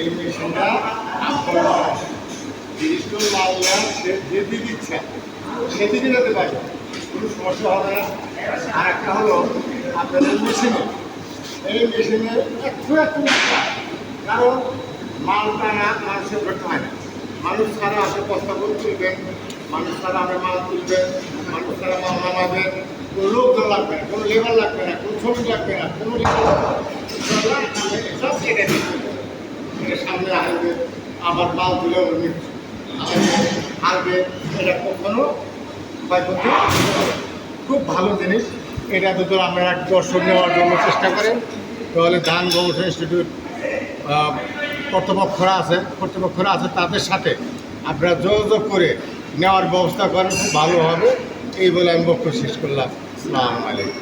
এই মেশিনটা যেদিকে ইচ্ছা সেদিকে যেতে পারবে, কোনো সমস্যা হবে না। আর একটা হলো আপনাদের মেশিনে, এই মেশিনে একটু কারণ মালটা না মানুষের ধরতে হয় না। মানুষ ছাড়া আপনি প্রস্তাবন তুলবেন, মানুষ ছাড়া আপনি মাল তুলবেন, মানুষ ছাড়া মাল নামাবেন, কোনো লোকজন লাগবে না, কোনো লেবার লাগবে না, কোনো শ্রমিক লাগবে না, কোনো সব কেটে দিচ্ছে। এটা সামনে আসবে, আবার মাল তুলে আসবে, এটা কখনো ক্ষয়ক্ষতি। খুব ভালো জিনিস। এটা যদি আমরা দর্শক নেওয়ার জন্য চেষ্টা করেন তাহলে ধান গবেষণা ইনস্টিটিউট কর্তৃপক্ষরা আছে তাদের সাথে আপনারা যোগাযোগ করে নেওয়ার ব্যবস্থা করেন, খুব ভালো হবে। এই বলে আমি বক্তব্য শেষ করলাম। আসসালামু আলাইকুম।